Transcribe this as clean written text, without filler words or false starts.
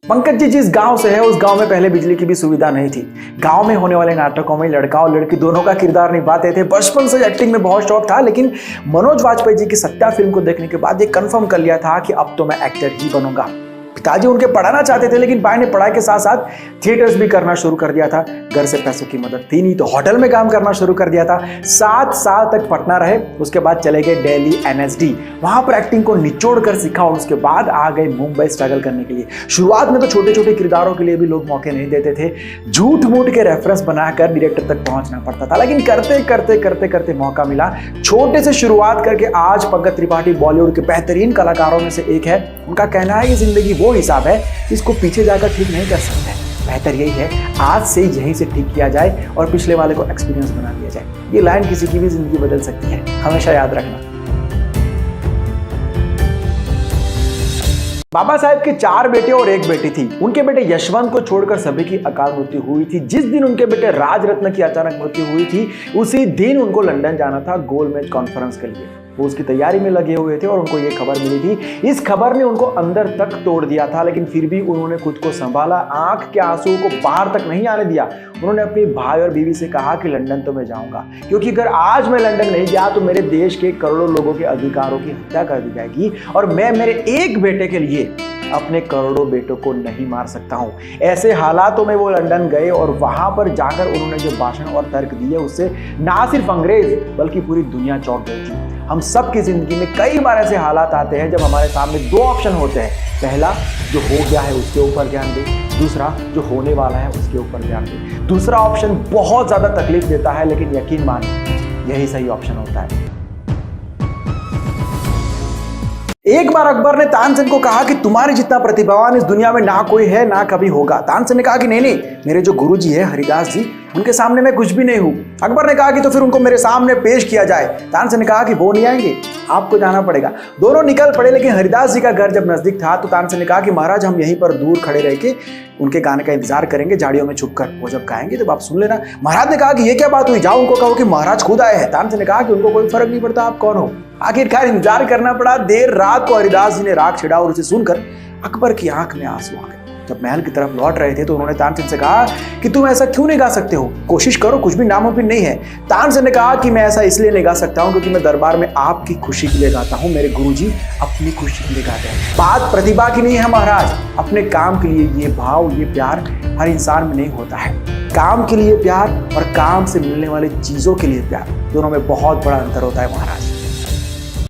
पंकज जी जिस गांव से है उस गांव में पहले बिजली की भी सुविधा नहीं थी। गांव में होने वाले नाटकों में लड़का और लड़की दोनों का किरदार निभाते थे। बचपन से एक्टिंग में बहुत शौक था, लेकिन मनोज वाजपेयी जी की सत्या फिल्म को देखने के बाद ये कंफर्म कर लिया था कि अब तो मैं एक्टर ही बनूंगा। पिताजी उनके पढ़ाना चाहते थे, लेकिन भाई ने पढ़ाई के साथ साथ थिएटर्स भी करना शुरू कर दिया था। घर से पैसों की मदद थी नहीं तो होटल में काम करना शुरू कर दिया था। 7 साल तक पटना रहे, उसके बाद चले गए दिल्ली NSD, वहां पर एक्टिंग को निचोड़ कर सीखा और उसके बाद आ गए मुंबई स्ट्रगल करने के लिए। शुरुआत में तो छोटे छोटे किरदारों के लिए भी लोग मौके नहीं देते थे, झूठ मूठ के रेफरेंस बनाकर डायरेक्टर तक पहुंचना पड़ता था, लेकिन करते करते करते करते मौका मिला। छोटे से शुरुआत करके आज पंकज त्रिपाठी बॉलीवुड के बेहतरीन कलाकारों में से एक है। उनका कहना है कि जिंदगी वो हिसाब है इसको पीछे जाकर ठीक नहीं कर सकते। बेहतर यही है आज से यहीं से ठीक किया जाए और पिछले वाले को एक्सपीरियंस बना दिया जाए। ये लाइन किसी की भी जिंदगी बदल सकती है, हमेशा याद रखना। बाबा साहेब के 4 बेटे और 1 बेटी थी। उनके बेटे यशवंत को छोड़कर सभी की अकाल मृत्यु हुई थी। जिस दिन उनके बेटे राजरत्न की अचानक मृत्यु हुई थी, उसी दिन उनको लंदन जाना था गोलमेज कॉन्फ्रेंस के लिए। वो उसकी तैयारी में लगे हुए थे और उनको ये खबर मिली थी। इस खबर ने उनको अंदर तक तोड़ दिया था, लेकिन फिर भी उन्होंने खुद को संभाला, आंख के आंसुओं को बाहर तक नहीं आने दिया। उन्होंने अपने भाई और बीवी से कहा कि लंदन तो मैं जाऊंगा, क्योंकि अगर आज मैं लंदन नहीं गया तो मेरे देश के करोड़ों लोगों के अधिकारों की हत्या कर दी जाएगी और मैं मेरे एक बेटे के लिए अपने करोड़ों बेटों को नहीं मार सकता हूं। ऐसे हालातों में वो लंदन गए और वहां पर जाकर उन्होंने जो भाषण और तर्क दिए उससे ना सिर्फ अंग्रेज बल्कि पूरी दुनिया चौंक गई थी। हम सब की जिंदगी में कई बार ऐसे हालात आते हैं जब हमारे सामने 2 ऑप्शन होते हैं। पहला, जो हो गया है उसके ऊपर ध्यान दे, दूसरा जो होने वाला है उसके ऊपर ध्यान दे। दूसरा ऑप्शन बहुत ज्यादा तकलीफ देता है, लेकिन यकीन मानिए यही सही ऑप्शन होता है। एक बार अकबर ने तानसेन को कहा कि तुम्हारे जितना प्रतिभावान इस दुनिया में ना कोई है ना कभी होगा। तानसेन ने कहा कि नहीं, मेरे जो गुरुजी है हरिदास जी, उनके सामने मैं कुछ भी नहीं हूं। अकबर ने कहा कि तो फिर उनको मेरे सामने पेश किया जाए। तानसेन ने कहा कि वो नहीं आएंगे, आपको जाना पड़ेगा। दोनों निकल पड़े, लेकिन हरिदास जी का घर जब नजदीक था तो तानसेन ने कहा कि महाराज हम यहीं पर दूर खड़े रह के उनके गाने का इंतजार करेंगे, झाड़ियों में छुपकर। वो जब गाएंगे तब आप सुन लेना। महाराज ने कहा कि ये क्या बात हुई, जाओ उनको कहो कि महाराज खुद आए हैं। तानसेन ने कहा कि उनको कोई फर्क नहीं पड़ता आप कौन हो। आखिरकार इंतजार करना पड़ा। देर रात को हरिदास जी ने राग छिड़ा और उसे सुनकर अकबर की आंख में आंसू आ गए। जब महल की तरफ लौट रहे थे तो उन्होंने तानसेन से कहा कि तुम ऐसा क्यों नहीं गा सकते हो, कोशिश करो, कुछ भी नामुमकिन नहीं है। तानसेन ने कहा कि मैं ऐसा इसलिए नहीं गा सकता हूं क्योंकि मैं दरबार में आपकी खुशी के लिए गाता हूं, मेरे गुरुजी अपनी खुशी के लिए गाते हैं। बात प्रतिभा की नहीं है महाराज, अपने काम के लिए ये भाव, ये प्यार हर इंसान में नहीं होता है। काम के लिए प्यार और काम से मिलने वाली चीजों के लिए प्यार, दोनों में बहुत बड़ा अंतर होता है महाराज।